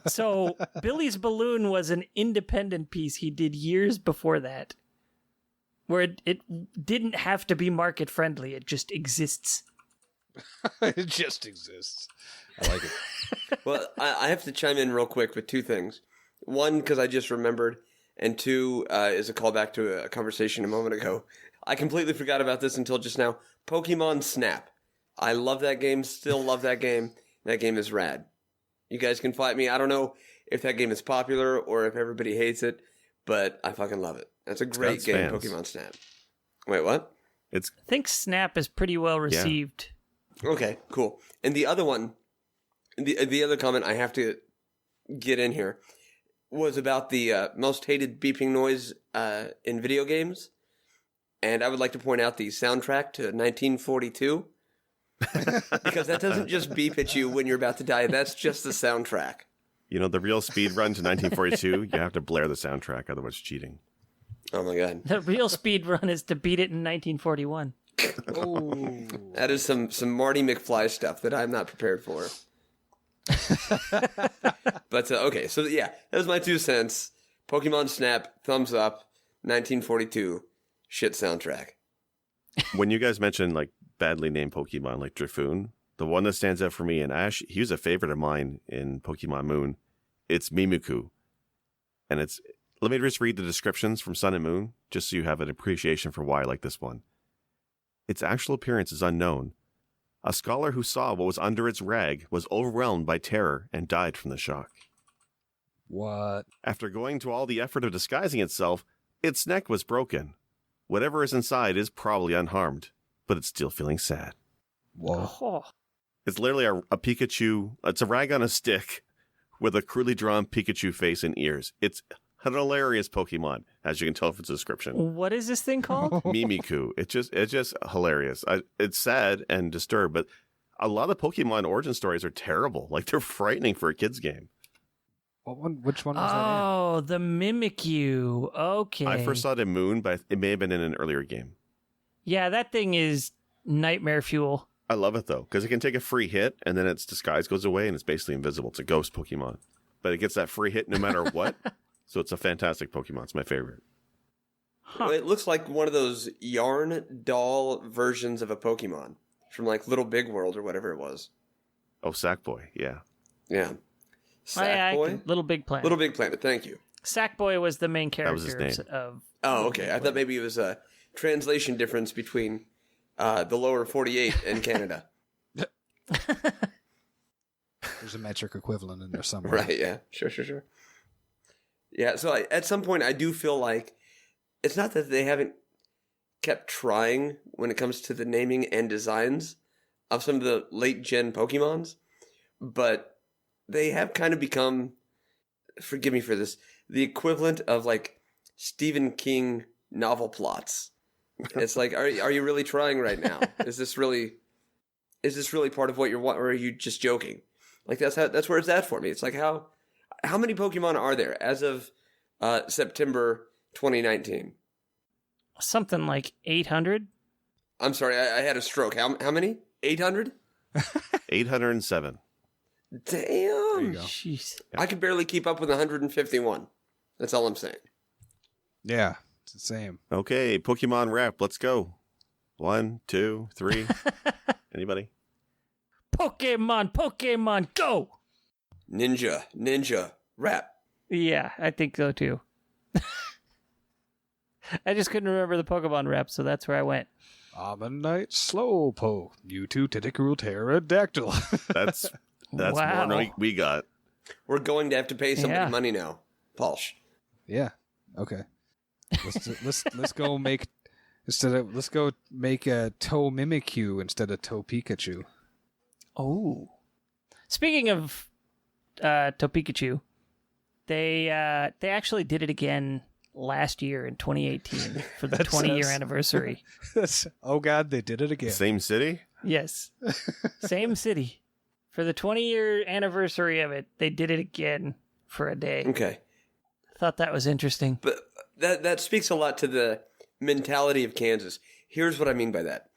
So Billy's Balloon was an independent piece he did years before that, where it didn't have to be market friendly. It just exists. It just exists. I like it. Well, I have to chime in real quick with two things. One, because I just remembered, and two, is a callback to a conversation a moment ago. I completely forgot about this until just now. Pokemon Snap. I love that game, still love that game. That game is rad. You guys can fight me. I don't know if that game is popular or if everybody hates it, but I fucking love it. That's a great game, fans. Pokemon Snap. Wait, what? I think Snap is pretty well received. Okay, cool. And the other one, the other comment I have to get in here was about the most hated beeping noise in video games. And I would like to point out the soundtrack to 1942. Because that doesn't just beep at you when you're about to die. That's just the soundtrack. You know, the real speed run to 1942, you have to blare the soundtrack, otherwise cheating. Oh my god. The real speed run is to beat it in 1941. Oh. That is some Marty McFly stuff that I'm not prepared for. But okay, so yeah, that was my 2 cents. Pokemon Snap, thumbs up. 1942, shit soundtrack. When you guys mentioned like badly named Pokemon like Drifloon, the one that stands out for me, and he was a favorite of mine in Pokemon Moon, it's Mimikyu. And let me just read the descriptions from Sun and Moon, just so you have an appreciation for why I like this one. Its actual appearance is unknown. A scholar who saw what was under its rag was overwhelmed by terror and died from the shock. What? After going to all the effort of disguising itself, its neck was broken. Whatever is inside is probably unharmed, but it's still feeling sad. Whoa. Oh. It's literally a Pikachu. It's a rag on a stick with a crudely drawn Pikachu face and ears. It's an hilarious Pokemon, as you can tell from its description. What is this thing called? Mimikyu. It's just hilarious. It's sad and disturbed, but a lot of Pokemon origin stories are terrible. Like, they're frightening for a kid's game. What one? Which one was Oh, the Mimikyu. Okay. I first saw it in Moon, but it may have been in an earlier game. Yeah, that thing is nightmare fuel. I love it, though, because it can take a free hit, and then its disguise goes away, and it's basically invisible. It's a ghost Pokemon. But it gets that free hit no matter what. So it's a fantastic Pokemon. It's my favorite. Huh. Well, it looks like one of those yarn doll versions of a Pokemon from like Little Big World or whatever it was. Oh, Sackboy. Yeah. Yeah. Sackboy? Little Big Planet. Little Big Planet, thank you. Sackboy was the main character was his name. of... Oh, okay. I thought maybe it was a translation difference between the lower 48 and Canada. There's a metric equivalent in there somewhere. Right, yeah. Sure. Yeah, so at some point I do feel like it's not that they haven't kept trying when it comes to the naming and designs of some of the late-gen Pokemons, but they have kind of become, forgive me for this, the equivalent of like Stephen King novel plots. It's like, are you really trying right now? Is this really part of what you're wanting, or are you just joking? Like that's where it's at for me. It's like how many Pokemon are there as of September 2019? Something like 800? I'm sorry, I had a stroke. How many? 800? 807. Damn. There you go. Jeez. I could barely keep up with 151. That's all I'm saying. Yeah. It's the same. Okay, Pokemon rap. Let's go. 1, 2, 3. Anybody? Pokemon, go! Ninja, rap. Yeah, I think so too. I just couldn't remember the Pokemon rap, so that's where I went. Ammonite Slowpoke, Mewtwo Tentacruel Pterodactyl. That's Wow. more than we got. We're going to have to pay somebody Yeah. money now, Palsh. Yeah. Okay. Let's go make a Toe Mimikyu instead of Toe Pikachu. Oh. Speaking of Pikachu, they actually did it again last year in 2018 for the 20-year anniversary. Oh God, they did it again. Same city? Yes. Same city. For the 20-year anniversary of it, they did it again for a day. Okay. Thought that was interesting. But that speaks a lot to the mentality of Kansas. Here's what I mean by that.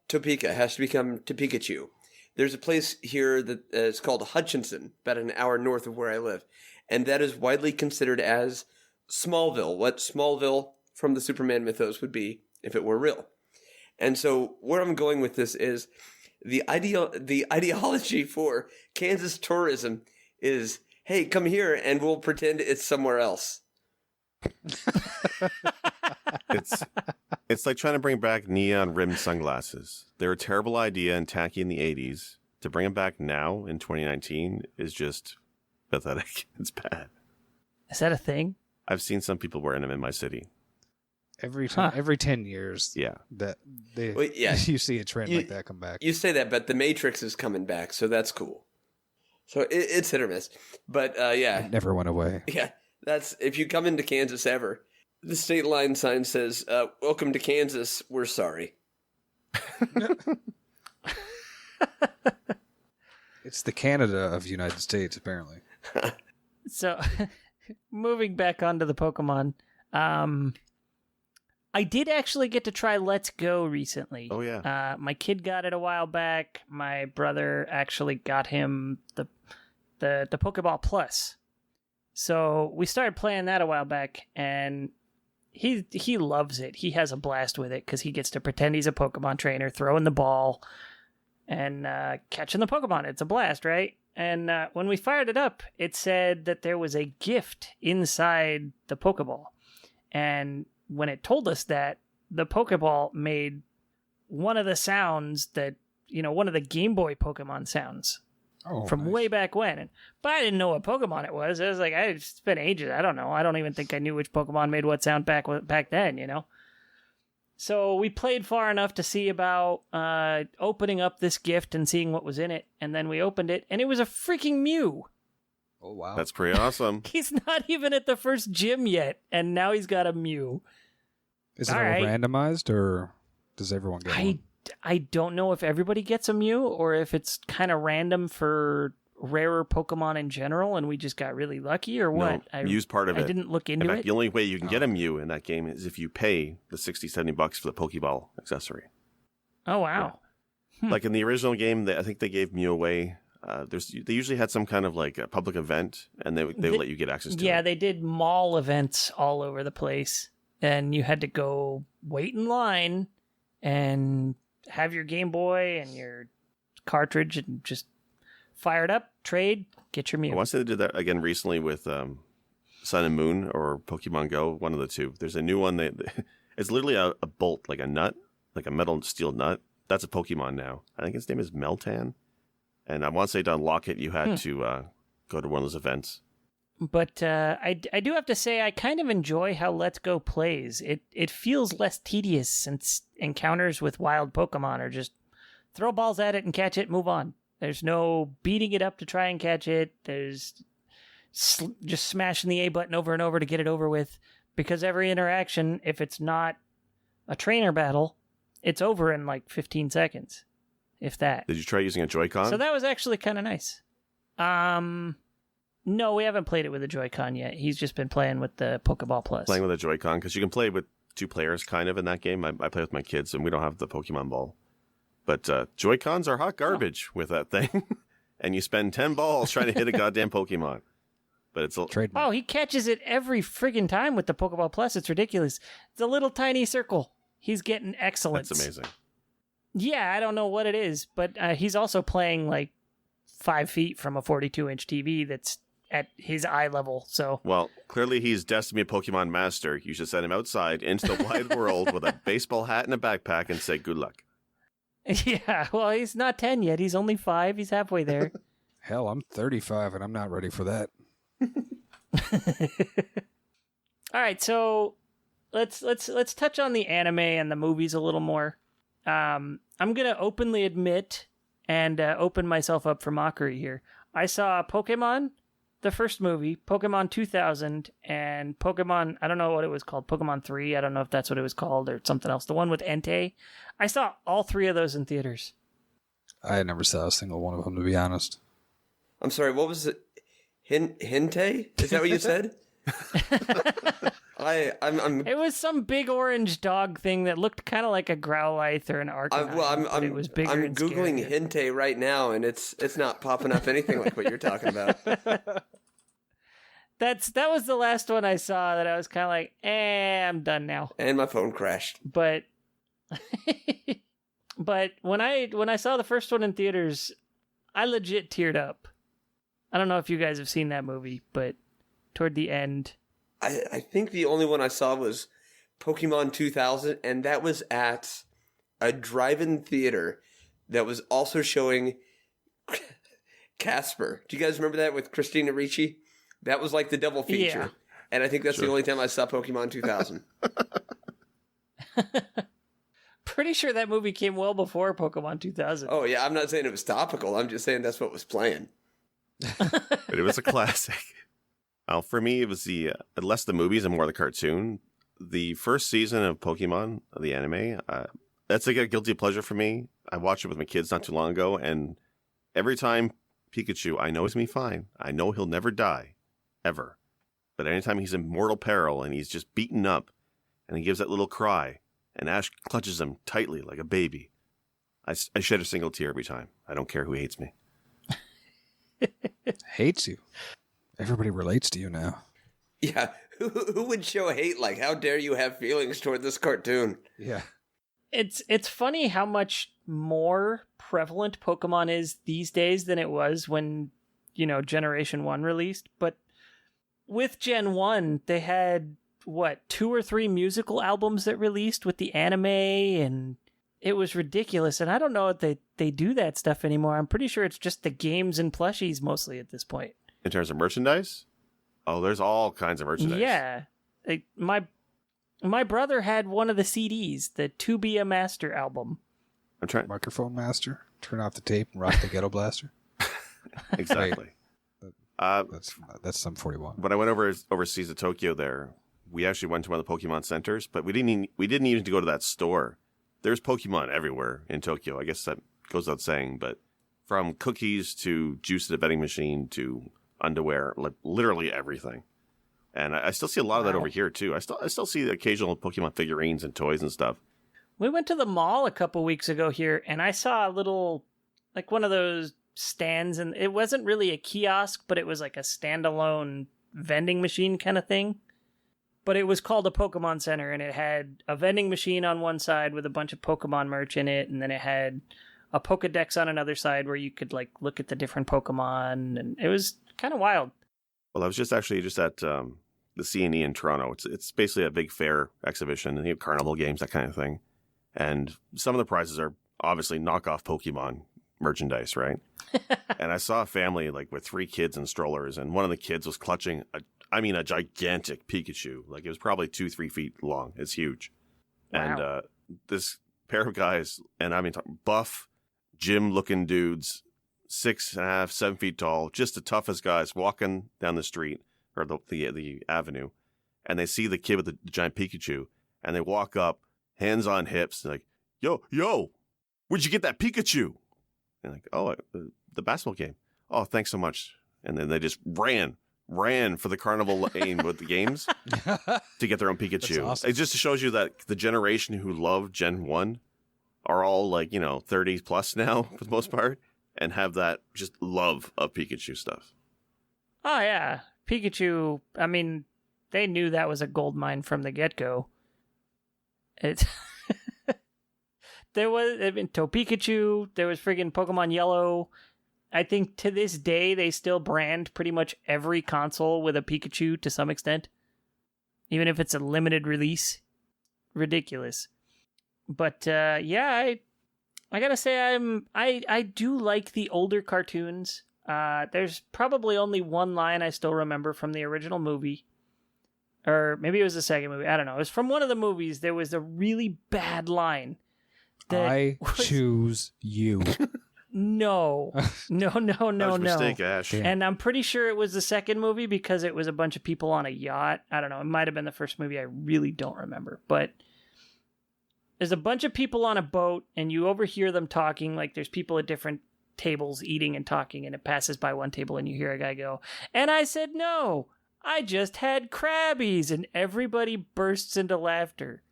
Topeka has to become Topekachu. There's a place here that is called Hutchinson, about an hour north of where I live, and that is widely considered as Smallville, what Smallville from the Superman mythos would be if it were real. And so where I'm going with this is the ideology for Kansas tourism is, hey, come here and we'll pretend it's somewhere else. It's like trying to bring back neon-rimmed sunglasses. They're a terrible idea and tacky in the 80s. To bring them back now in 2019 is just pathetic. It's bad. Is that a thing? I've seen some people wearing them in my city. Every 10 years, Yeah. you see a trend like that come back. You say that, but The Matrix is coming back, so that's cool. So it's hit or miss. But yeah. It never went away. Yeah, that's if you come into Kansas ever. The state line sign says, welcome to Kansas, we're sorry. It's the Canada of the United States, apparently. So, moving back onto the Pokemon, I did actually get to try Let's Go recently. Oh, yeah. My kid got it a while back. My brother actually got him the Pokeball Plus. So we started playing that a while back, and he loves it. He has a blast with it because he gets to pretend he's a Pokemon trainer, throwing the ball and catching the Pokemon. It's a blast, right? And when we fired it up, it said that there was a gift inside the Pokeball. And when it told us that, the Pokeball made one of the sounds that, one of the Game Boy Pokemon sounds from nice. way back when. But I didn't know what Pokemon it was. I was like, it's been ages. I don't know. I don't even think I knew which Pokemon made what sound back then, So we played far enough to see about opening up this gift and seeing what was in it. And then we opened it, and it was a freaking Mew. Oh, wow. That's pretty awesome. He's not even at the first gym yet, and now he's got a Mew. Is it all all right. randomized, or does everyone get one? I don't know if everybody gets a Mew or if it's kind of random for rarer Pokemon in general, and we just got really lucky, or what? No, Mew's part of it. I didn't look In into fact, it. the only way you can get a Mew in that game is if you pay the $60-$70 for the Pokeball accessory. Oh, wow. Like in the original game, I think they gave Mew away. They usually had some kind of like a public event, and they would let you get access to it. Yeah, they did mall events all over the place, and you had to go wait in line and have your Game Boy and your cartridge and just fire it up, trade, get your Mew. I want to say they did that again recently with Sun and Moon or Pokemon Go, one of the two. There's a new one that it's literally a bolt, like a nut, like a metal steel nut. That's a Pokemon now. I think its name is Meltan. And I want to say to unlock it, you had to go to one of those events. But I do have to say, I kind of enjoy how Let's Go plays. It feels less tedious since encounters with wild Pokemon are just throw balls at it and catch it, move on. There's no beating it up to try and catch it. There's just smashing the A button over and over to get it over with. Because every interaction, if it's not a trainer battle, it's over in like 15 seconds. If that. Did you try using a Joy-Con? So that was actually kind of nice. No, we haven't played it with a Joy-Con yet. He's just been playing with the Pokeball Plus. Playing with a Joy-Con, because you can play with two players kind of in that game. I play with my kids, and we don't have the Pokemon Ball. But Joy-Cons are hot garbage with that thing. And you spend 10 balls trying to hit a goddamn Pokemon. but it's a Trademark. Oh, he catches it every friggin' time with the Pokeball Plus. It's ridiculous. It's a little tiny circle. He's getting excellence. That's amazing. Yeah, I don't know what it is, but he's also playing like 5 feet from a 42-inch TV that's at his eye level. So, Well, clearly he's destined to be a Pokemon master. You should send him outside into the wide world with a baseball hat and a backpack and say good luck. yeah, well, he's not 10 yet. He's only 5. He's halfway there. Hell, I'm 35 and I'm not ready for that. All right, so let's touch on the anime and the movies a little more. I'm gonna openly admit and open myself up for mockery here. I saw Pokemon, the first movie, Pokemon 2000, and Pokemon, I don't know what it was called, Pokemon 3, I don't know if that's what it was called or something else, the one with Entei. I saw all 3 of those in theaters. I never saw a single one of them, to be honest. I'm sorry, what was it? Hinte? Is that what you said? I'm It was some big orange dog thing that looked kind of like a Growlithe or an Arcanine, but it was bigger I'm and Googling scarier. Hinte right now, and it's not popping up anything like what you're talking about. That was the last one I saw that I was kind of like, I'm done now. And my phone crashed. But but when I saw the first one in theaters, I legit teared up. I don't know if you guys have seen that movie, but toward the end, I think the only one I saw was Pokemon 2000, and that was at a drive-in theater that was also showing Casper. Do you guys remember that with Christina Ricci? That was like the double feature. Yeah. And I think that's the only time I saw Pokemon 2000. pretty sure that movie came well before Pokemon 2000. Oh, yeah, I'm not saying it was topical. I'm just saying that's what was playing. But it was a classic. Well, for me, it was less the movies and more the cartoon. The first season of Pokemon, the anime, that's like a guilty pleasure for me. I watched it with my kids not too long ago, and every time Pikachu, I know he's going to be fine. I know he'll never die, ever. But anytime he's in mortal peril and he's just beaten up, and he gives that little cry, and Ash clutches him tightly like a baby, I shed a single tear every time. I don't care who hates me. Hates you. Everybody relates to you now. Yeah, who would show hate like, how dare you have feelings toward this cartoon? Yeah. It's funny how much more prevalent Pokemon is these days than it was when, Generation 1 released. But with Gen 1, they had, 2 or 3 musical albums that released with the anime, and it was ridiculous. And I don't know if they do that stuff anymore. I'm pretty sure it's just the games and plushies mostly at this point. In terms of merchandise? Oh, there's all kinds of merchandise. Yeah. My brother had one of the CDs, the To Be a Master album. I'm trying. Microphone master. Turn off the tape and rock the ghetto blaster. Exactly. That's some 41. When I went overseas to Tokyo there, we actually went to one of the Pokemon centers, but we didn't even go to that store. There's Pokemon everywhere in Tokyo. I guess that goes without saying, but from cookies to juice at a vending machine to underwear, like literally everything. And I still see a lot of that over here too. I still see the occasional Pokemon figurines and toys and stuff. We went to the mall a couple weeks ago here, and I saw a little, like one of those stands, and it wasn't really a kiosk, but it was like a standalone vending machine kind of thing. But it was called a Pokemon Center, and it had a vending machine on one side with a bunch of Pokemon merch in it, and then it had a Pokedex on another side where you could like look at the different Pokemon, and it was kind of wild. Well, I was just at the C&E in Toronto. It's basically a big fair exhibition, and you have carnival games, that kind of thing. And some of the prizes are obviously knockoff Pokemon merchandise, right? And I saw a family like with 3 kids in strollers, and one of the kids was clutching a gigantic Pikachu. Like it was probably 2-3 feet long. It's huge. Wow. And this pair of guys, and I mean buff, gym-looking dudes, 6.5, 7 feet tall, just the toughest guys walking down the street or the avenue, and they see the kid with the giant Pikachu, and they walk up, hands on hips, like, yo, where'd you get that Pikachu? And like, oh, the basketball game. Oh, thanks so much. And then they just ran for the carnival lane with the games to get their own Pikachu. That's awesome. It just shows you that the generation who loved Gen 1 are all like, 30 plus now for the most part, and have that just love of Pikachu stuff. Oh, yeah. Pikachu, I mean, they knew that was a gold mine from the get-go. It there was Pikachu, there was friggin' Pokemon Yellow. I think to this day they still brand pretty much every console with a Pikachu to some extent, even if it's a limited release. Ridiculous. But yeah, I gotta say I do like the older cartoons. There's probably only one line I still remember from the original movie. Or maybe it was the second movie. I don't know. It was from one of the movies. There was a really bad line. I choose you. No. No. That was a mistake, Ash. Damn. And I'm pretty sure it was the second movie because it was a bunch of people on a yacht. I don't know. It might have been the first movie. I really don't remember. But there's a bunch of people on a boat and you overhear them talking. Like there's people at different tables eating and talking, and it passes by one table and you hear a guy go, "And I said, no, I just had Krabbies," and everybody bursts into laughter.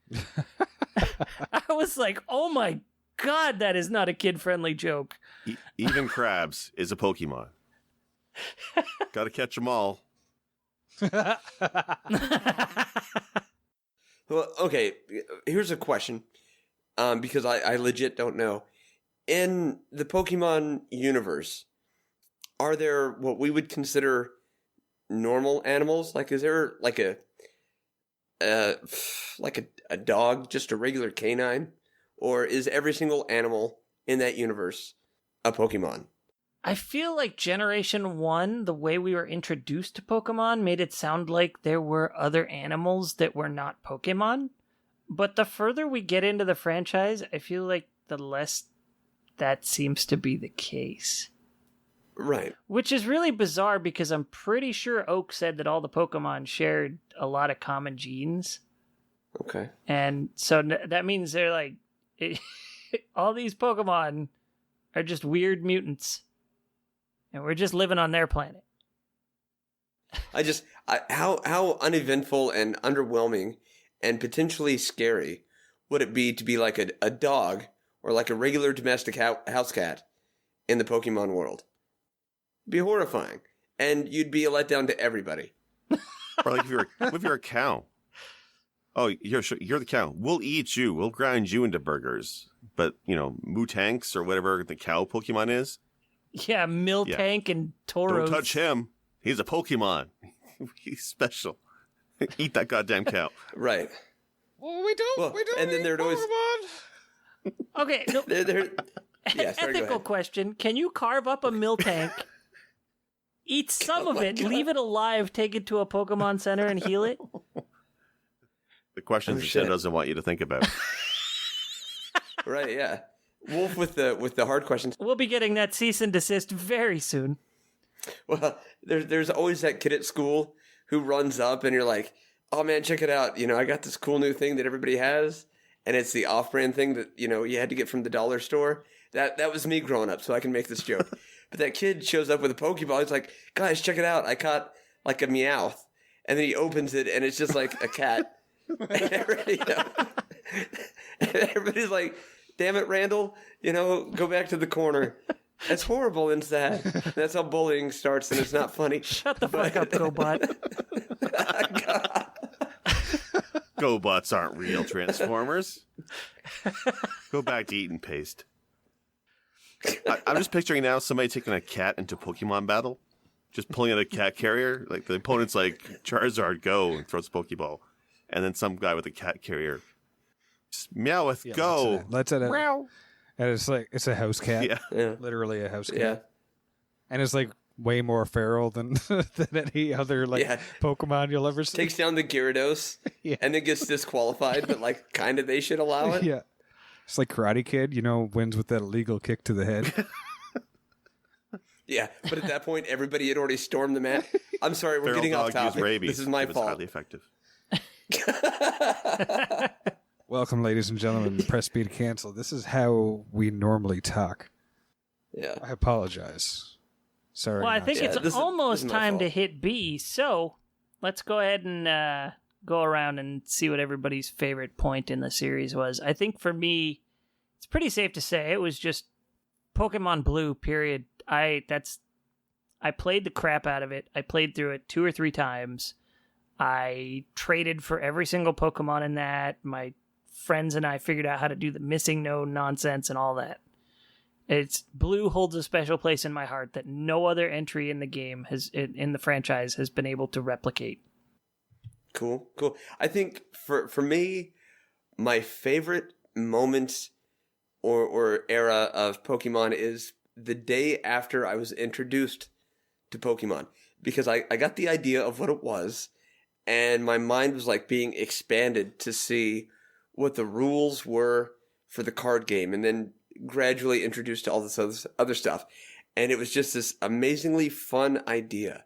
I was like, oh my God, that is not a kid-friendly joke. Even crabs is a Pokemon. Gotta catch them all. Well, okay, here's a question, because I legit don't know. In the Pokemon universe, are there what we would consider normal animals? Like, is there like a dog, just a regular canine? Or is every single animal in that universe a Pokemon? I feel like Generation 1, the way we were introduced to Pokemon, made it sound like there were other animals that were not Pokemon. But the further we get into the franchise, I feel like the less that seems to be the case. Right. Which is really bizarre because I'm pretty sure Oak said that all the Pokemon shared a lot of common genes. Okay. And so that means they're like, all these Pokemon are just weird mutants. And we're just living on their planet. How uneventful and underwhelming and potentially scary would it be to be like a dog or like a regular domestic house cat in the Pokemon world? It'd be horrifying. And you'd be a letdown to everybody. Or like if you're a cow. Oh, you're the cow. We'll eat you. We'll grind you into burgers. But, Mutanks or whatever the cow Pokemon is. Yeah, Miltank and Tauros. Don't touch him. He's a Pokemon. He's special. Eat that goddamn cow. Right. Well, we don't. And then there'd always... Okay, no, Yeah, sorry, go ethical ahead. question. Can you carve up a Miltank, eat some of it, leave it alive, take it to a Pokemon Center and heal it? The questions shit. Nintendo doesn't want you to think about. Right, yeah. Wulff with the hard questions. We'll be getting that cease and desist very soon. Well, there's always that kid at school who runs up and you're like, "Oh man, check it out. I got this cool new thing that everybody has." And it's the off-brand thing that, you had to get from the dollar store. That was me growing up, so I can make this joke. But that kid shows up with a Pokeball. He's like, "Guys, check it out. I caught like a Meowth." And then he opens it and it's just like a cat. And everybody's like, "Damn it, Randall, go back to the corner." That's horrible and sad. That's how bullying starts, and it's not funny. Shut the fuck up, GoBot. GoBots aren't real Transformers. Go back to eating paste. I'm just picturing now somebody taking a cat into Pokemon battle, just pulling out a cat carrier. Like the opponent's like, "Charizard, go," and throws a Pokeball. And then some guy with a cat carrier, just Meowth, go. Let's it. Meow. And it's a house cat. Yeah. Yeah. Literally a house cat. Yeah. And it's like way more feral than any other Pokemon you'll ever see. Takes down the Gyarados and then gets disqualified, but kind of they should allow it. Yeah. It's like Karate Kid, wins with that illegal kick to the head. Yeah, but at that point, everybody had already stormed the mat. I'm sorry, we're Feral getting off dog topic. used rabies. This is my It was fault. highly effective. Welcome, ladies and gentlemen, press B to cancel. This is how we normally talk. Yeah. I apologize. Sorry. Well, I not think sorry. this it's is almost my time to fault. hit B, so let's go ahead and go around and see what everybody's favorite point in the series was. I think for me, it's pretty safe to say it was just Pokemon Blue, period. I I played the crap out of it. I played through it 2 or 3 times. I traded for every single Pokemon in that. My friends and I figured out how to do the missing node nonsense and all that. Blue holds a special place in my heart that no other entry in the game in the franchise has been able to replicate. Cool. I think for me, my favorite moment or era of Pokemon is the day after I was introduced to Pokemon, because I got the idea of what it was, and my mind was like being expanded to see what the rules were for the card game, and then gradually introduced to all this other stuff. And it was just this amazingly fun idea.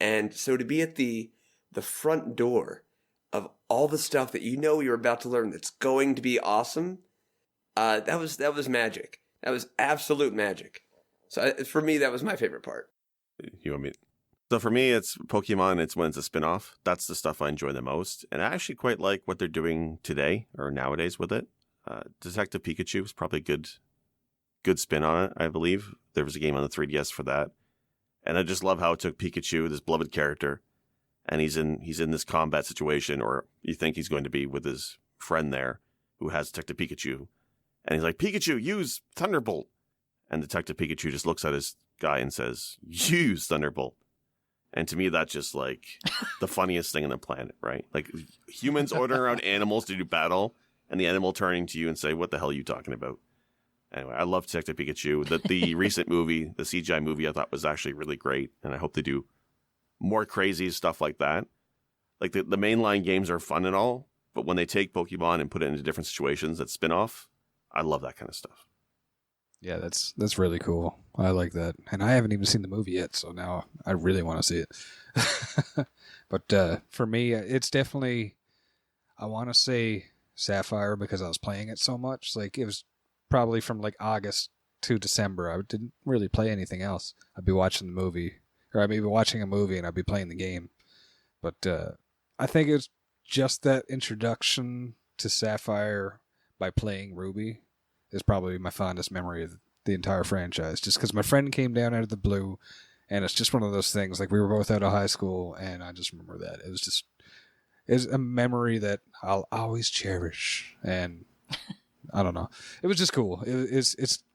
And so to be at the front door of all the stuff that you're about to learn that's going to be awesome, that was magic. That was absolute magic. So for me, that was my favorite part. You want me? So for me, it's Pokemon. It's when it's a spin-off. That's the stuff I enjoy the most. And I actually quite like what they're doing today or nowadays with it. Detective Pikachu is probably a good spin on it, I believe. There was a game on the 3DS for that. And I just love how it took Pikachu, this beloved character, and he's in this combat situation, or you think he's going to be, with his friend there who has Detective Pikachu. And he's like, Pikachu, use Thunderbolt. And Detective Pikachu just looks at his guy and says, use Thunderbolt. And to me, that's just like the funniest thing on the planet, right? Like humans ordering around animals to do battle, and the animal turning to you and say, what the hell are you talking about? Anyway, I love Detective Pikachu. The recent movie, the CGI movie, I thought was actually really great. And I hope they do more crazy stuff like that. Like the mainline games are fun and all, but when they take Pokemon and put it into different situations that spin off, I love that kind of stuff. Yeah, that's really cool. I like that. And I haven't even seen the movie yet, so now I really want to see it. But for me, it's definitely, I want to say Sapphire, because I was playing it so much. Like it was probably from like August to December. I didn't really play anything else. I'd be watching the movie, or I'd be watching a movie and I'd be playing the game. But I think it's just that introduction to Sapphire by playing Ruby is probably my fondest memory of the entire franchise. Just because my friend came down out of the blue, and it's just one of those things. Like we were both out of high school, and I just remember that. It's a memory that I'll always cherish. And I don't know. It was just cool. It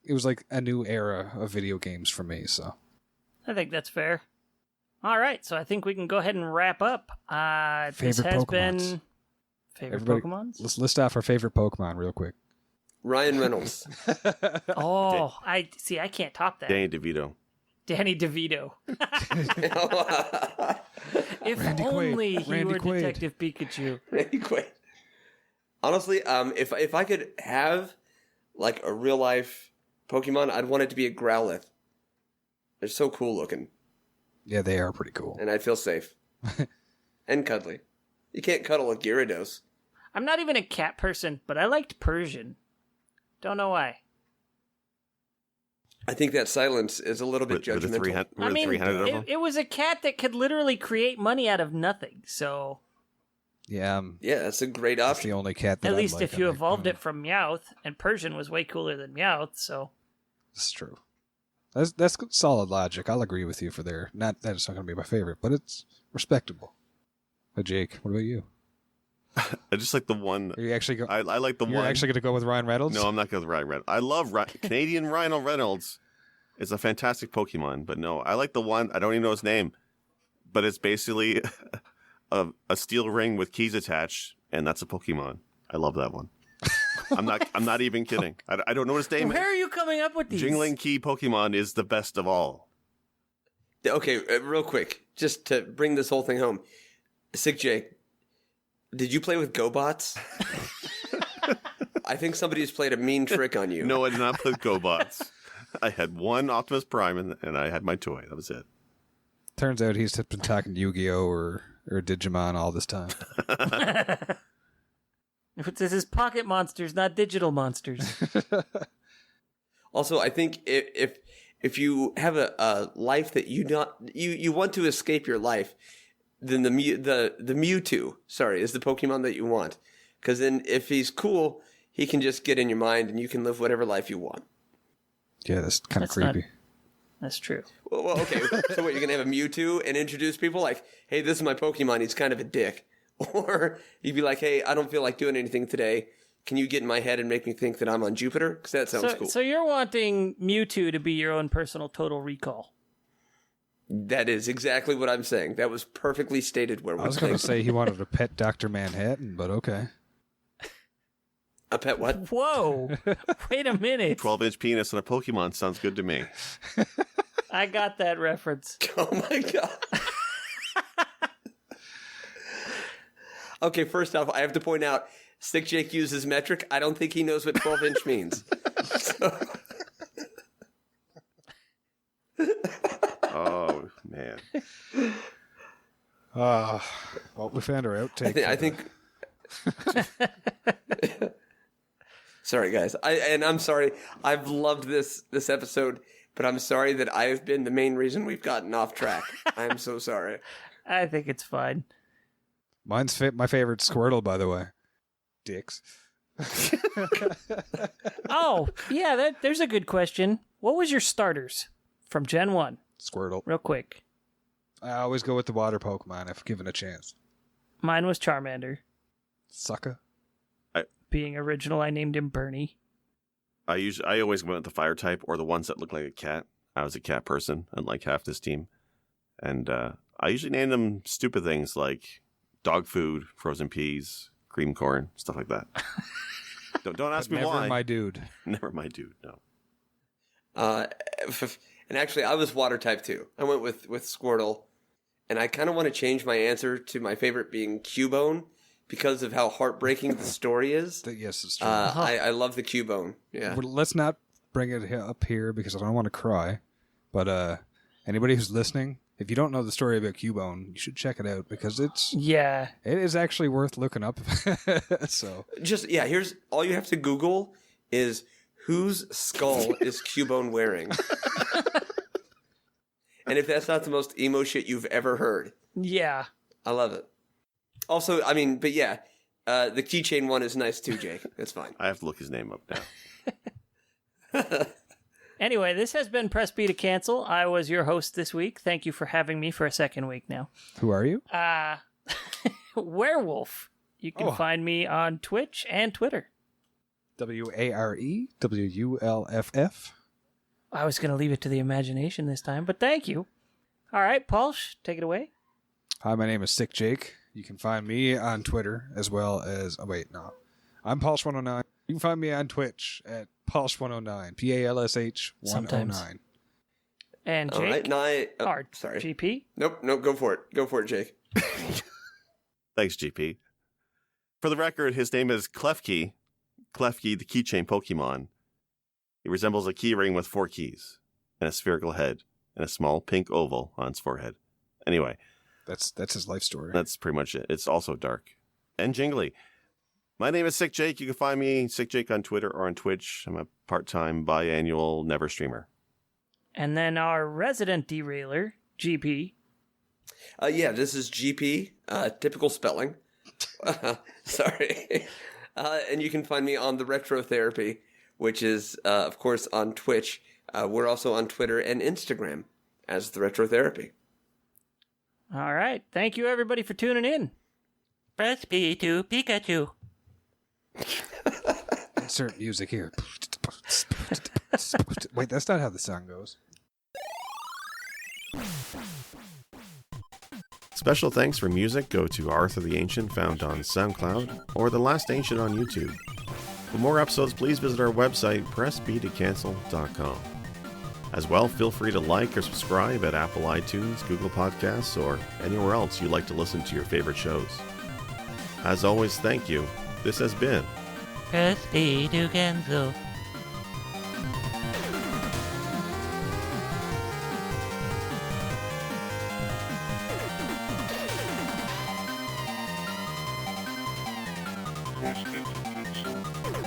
was like a new era of video games for me. So I think that's fair. All right, so I think we can go ahead and wrap up. This has been favorite Pokemons. Let's list off our favorite Pokemon real quick. Ryan Reynolds. Oh, I can't top that. Danny DeVito. If Randy only Quaid. he Randy were Quaid. Detective Pikachu. Randy Quaid. Honestly, if I could have like a real life Pokemon, I'd want it to be a Growlithe. They're so cool looking. Yeah, they are pretty cool. And I'd feel safe. And cuddly. You can't cuddle a Gyarados. I'm not even a cat person, but I liked Persian. Don't know why. I think that silence is a little bit Were the judgmental. 300 of them? It was a cat that could literally create money out of nothing, so... Yeah, Yeah, that's a great that's option. the only cat that At I least like if you on evolved the- it from Meowth, and Persian was way cooler than Meowth, so... That's true. That's solid logic. I'll agree with you for there. Not that it's not going to be my favorite, but it's respectable. Jake, what about you? I just like the one. Are you actually go? I like the You're one. actually going to go with Ryan Reynolds? No, I'm not going with Ryan Reynolds. I love Canadian Ryan Reynolds. It's a fantastic Pokemon, but no, I like the one. I don't even know his name, but it's basically a steel ring with keys attached, and that's a Pokemon. I love that one. I'm not even kidding. I don't know what his name Where is. are you coming up with these? Jingling Key Pokemon is the best of all. Okay, real quick, just to bring this whole thing home. Sick Jake, did you play with GoBots? I think somebody's played a mean trick on you. No, I did not play with GoBots. I had one Optimus Prime, and I had my toy. That was it. Turns out he's been talking Yu-Gi-Oh! or Digimon all this time. This is pocket monsters, not digital monsters. Also, I think if you have a life that you want to escape your life, then the Mewtwo, is the Pokemon that you want. Because then if he's cool, he can just get in your mind and you can live whatever life you want. Yeah, that's kind of That's not- creepy. That's true. Well, okay. So what, you're going to have a Mewtwo and introduce people like, hey, this is my Pokemon. He's kind of a dick. Or you'd be like, hey, I don't feel like doing anything today. Can you get in my head and make me think that I'm on Jupiter? Because that sounds cool. So you're wanting Mewtwo to be your own personal Total Recall. That is exactly what I'm saying. That was perfectly stated where we're I was going to say he wanted to pet Dr. Manhattan, but okay. A pet what? Whoa. Wait a minute. 12-inch penis on a Pokemon sounds good to me. I got that reference. Oh my god. Okay, first off, I have to point out, Sick Jake uses metric. I don't think he knows what 12-inch means. So. Oh, man. Well, we found our outtake. I think Sorry, guys. I'm sorry. I've loved this episode, but I'm sorry that I have been the main reason we've gotten off track. I'm so sorry. I think it's fine. Mine's my favorite Squirtle, by the way. Dicks. Oh, yeah, there's a good question. What was your starters from Gen 1? Squirtle. Real quick. I always go with the water Pokemon if given a chance. Mine was Charmander. Sucker. Being original, I named him Bernie. I always went with the fire type or the ones that look like a cat. I was a cat person, unlike half this team. And I usually named them stupid things like dog food, frozen peas, cream corn, stuff like that. Don't ask me why. Never my dude. Never my dude, no. And actually, I was water type too. I went with Squirtle. And I kind of want to change my answer to my favorite being Cubone because of how heartbreaking the story is. Yes, it's true. I love the Cubone. Yeah. Well, let's not bring it up here because I don't want to cry. But anybody who's listening, if you don't know the story about Cubone, you should check it out because it is actually worth looking up. So here's all you have to Google is whose skull is Cubone wearing? And if that's not the most emo shit you've ever heard. Yeah. I love it. Also, I mean, but yeah, the keychain one is nice too, Jake. That's fine. I have to look his name up now. Anyway, this has been Press B to Cancel. I was your host this week. Thank you for having me for a second week now. Who are you? Werewolf. You can find me on Twitch and Twitter. WAREWULFF. I was going to leave it to the imagination this time, but thank you. All right, Palsh, take it away. Hi, my name is Sick Jake. You can find me on Twitter as well as... I'm Palsh109. You can find me on Twitch at Palsh109. PALSH 109. Sometimes. And Jake? All right, now sorry. GP? Nope, go for it. Go for it, Jake. Thanks, GP. For the record, his name is Klefki. Klefki, the keychain Pokemon. He resembles a key ring with 4 keys and a spherical head and a small pink oval on its forehead. Anyway. That's his life story. That's pretty much it. It's also dark and jingly. My name is Sick Jake. You can find me, Sick Jake, on Twitter or on Twitch. I'm a part-time, biannual, never streamer. And then our resident derailer, GP. This is GP. Typical spelling. Sorry. And you can find me on the Retro Therapy, which is, of course, on Twitch. We're also on Twitter and Instagram as the Retro Therapy. All right. Thank you, everybody, for tuning in. Press B to Pikachu. Insert music here. Wait, that's not how the song goes. Special thanks for music go to Arthur the Ancient, found on SoundCloud, or The Last Ancient on YouTube. For more episodes, please visit our website, pressbtocancel.com. As well, feel free to like or subscribe at Apple iTunes, Google Podcasts, or anywhere else you like to listen to your favorite shows. As always, thank you. This has been Press B to Cancel. Press B to Cancel.